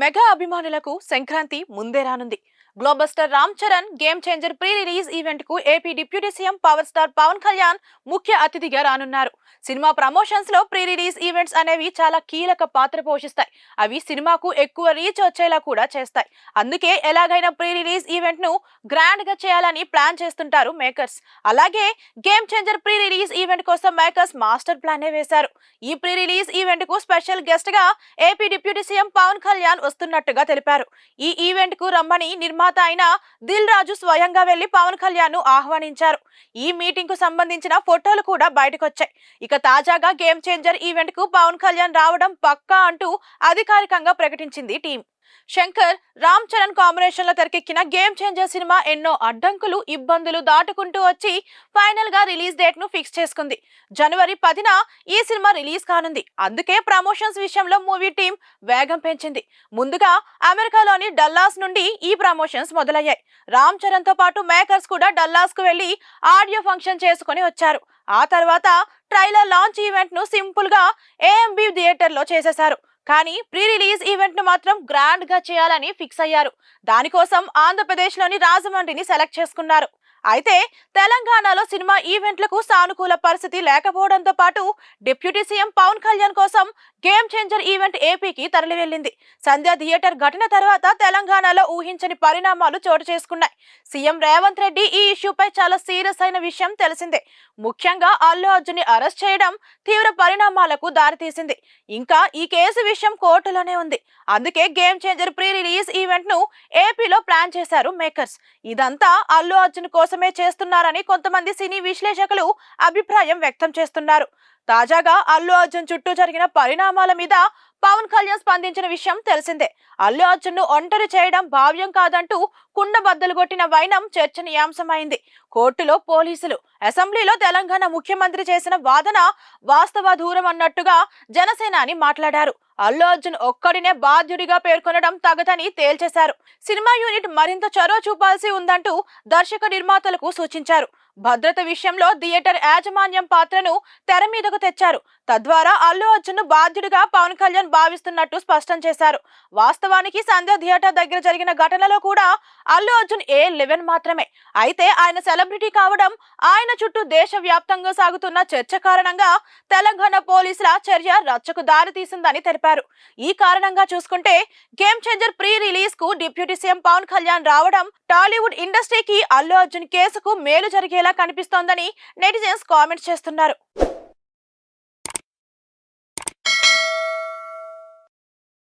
Mega అభిమానులకు సంక్రాంతి ముందే రానుంది. Global star Ram Charan Game Changer pre release event కు AP deputy CM power star Pavan Kalyan ముఖ్య అతిథిగా రానున్నారు. సినిమా ప్రమోషన్స్ లో ప్రీ రిలీజ్ ఈవెంట్స్ అనేవి చాలా కీలక పాత్ర పోషిస్తాయి. అవి సినిమాకు ఎక్కువ రీచ్ వచ్చేలా కూడా చేస్తాయి. అందుకే ఎలాగైనా ప్రీ రిలీజ్ ఈవెంట్ ను గ్రాండ్ గా చేయాలని ప్లాన్ చేస్తుంటారు మేకర్స్. అలాగే Game Changer pre release event కోసం మేకర్స్ మాస్టర్ ప్లానే వేశారు. ఈ ప్రీ రిలీజ్ ఈవెంట్ కు స్పెషల్ గెస్ట్ గా AP deputy CM Pavan Kalyan వస్తున్నట్టుగా తెలిపారు. ఈ ఈవెంట్ కు రమ్మని నిర్మాత అయిన దిల్ రాజు స్వయంగా వెళ్లి పవన్ కళ్యాణ్ ను ఆహ్వానించారు. ఈ మీటింగ్ కు సంబంధించిన ఫోటోలు కూడా బయటకొచ్చాయి. ఇక తాజాగా గేమ్ చేంజర్ ఈవెంట్ కు పవన్ కళ్యాణ్ రావడం పక్కా అంటూ అధికారికంగా ప్రకటించింది టీం. శంకర్ రామ్ చరణ్ కాంబినేషన్ లో తెరకెక్కిన గేమ్ చేంజర్ సినిమా ఎన్నో అడ్డంకులు ఇబ్బందులు దాటుకుంటూ వచ్చి ఫైనల్ గా రిలీజ్ డేట్ ను ఫిక్స్ చేసుకుంది. జనవరి 10న ఈ సినిమా రిలీజ్ కానుంది. అందుకే ప్రమోషన్స్ విషయంలో మూవీ టీం వేగం పెంచింది. ముందుగా అమెరికాలోని డల్లాస్ నుండి ఈ ప్రమోషన్స్ మొదలయ్యాయి. రామ్ చరణ్ తో పాటు మేకర్స్ కూడా డల్లాస్ కు వెళ్లి ఆడియో ఫంక్షన్ చేసుకుని వచ్చారు. ఆ తర్వాత ట్రైలర్ లాంచ్ ఈవెంట్ ను సింపుల్ గా ఏఎంబి థియేటర్ లో చేసేశారు. కానీ ప్రీ రిలీజ్ ఈవెంట్ ను మాత్రం గ్రాండ్ గా చేయాలని ఫిక్స్ అయ్యారు. దానికోసం ఆంధ్రప్రదేశ్ లోని రాజమండ్రిని సెలెక్ట్ చేసుకున్నారు. అయితే తెలంగాణలో సినిమా ఈవెంట్లకు సానుకూల పరిస్థితి లేకపోవడంతో పాటు డిప్యూటీ సీఎం పవన్ కళ్యాణ్ కోసం గేమ్ చేంజర్ ఈవెంట్ ఏపీకి తరలి వెళ్లింది. సంధ్య థియేటర్ ఘటన తర్వాత తెలంగాణలో ఊహించని పరిణామాలు చోటు చేసుకున్నాయి. సీఎం రేవంత్ రెడ్డి ఈ ఇష్యూపై చాలా సీరియస్ అయిన విషయం తెలిసిందే. ముఖ్యంగా అల్లు అర్జున్ ని అరెస్ట్ చేయడం తీవ్ర పరిణామాలకు దారితీసింది. ఇంకా ఈ కేసు విషయం కోర్టులోనే ఉంది. అందుకే game Changer pre release event ను ఏపీలో ప్లాన్ చేశారు మేకర్స్. ఇదంతా అల్లు అర్జున్ కోసమే చేస్తున్నారని కొంతమంది సినీ విశ్లేషకులు అభిప్రాయం వ్యక్తం చేస్తున్నారు. తాజాగా అల్లు అర్జున్ చుట్టూ జరిగిన పరిణామాల మీద పవన్ కళ్యాణ్ స్పందించిన విషయం తెలిసిందే. అల్లు అర్జున్ ను ఒంటరి చేయడం భావ్యం కాదంటూ కుండబద్దలు కొట్టిన వైనం చర్చనీయాంశమైంది. కోర్టులో పోలీసులు, అసెంబ్లీలో తెలంగాణ ముఖ్యమంత్రి చేసిన వాదన వాస్తవ దూరం అన్నట్టుగా జనసేనాని మాట్లాడారు. అల్లు అర్జున్ ఒక్కడినే బాధ్యుడిగా పేర్కొనడం తగదని తేల్చేశారు. సినిమా యూనిట్ మరింత చొరవ చూపాల్సి ఉందంటూ దర్శక నిర్మాతలకు సూచించారు. భద్రత విషయంలో థియేటర్ యాజమాన్యం పాత్రను తెర మీదకు తెచ్చారు. తద్వారా అల్లు అర్జున్ ను బాధ్యుడిగా పవన్ కళ్యాణ్ భావిస్తున్నట్టు స్పష్టం చేశారు. వాస్తవానికి సంధ్య థియేటర్ దగ్గర జరిగిన ఘటనలో కూడా అల్లు అర్జున్ A11 మాత్రమే. అయితే ఆయన సెలబ్రిటీ కావడం, ఆయన చుట్టూ దేశవ్యాప్తంగా సాగుతున్న చర్చ కారణంగా తెలంగాణ పోలీసుల చర్య రచ్చకు దారి తీసిందని తెలిపారు. ఈ కారణంగా చూసుకుంటే గేమ్ చేంజర్ ప్రీ రిలీజ్ కు డిప్యూటీ సీఎం పవన్ కళ్యాణ్ రావడం టాలీవుడ్ ఇండస్ట్రీకి అల్లు అర్జున్ కేసుకు మేలు జరిగేలా కనిపిస్తోందని నెటిజన్స్ కామెంట్స్ చేస్తున్నారు.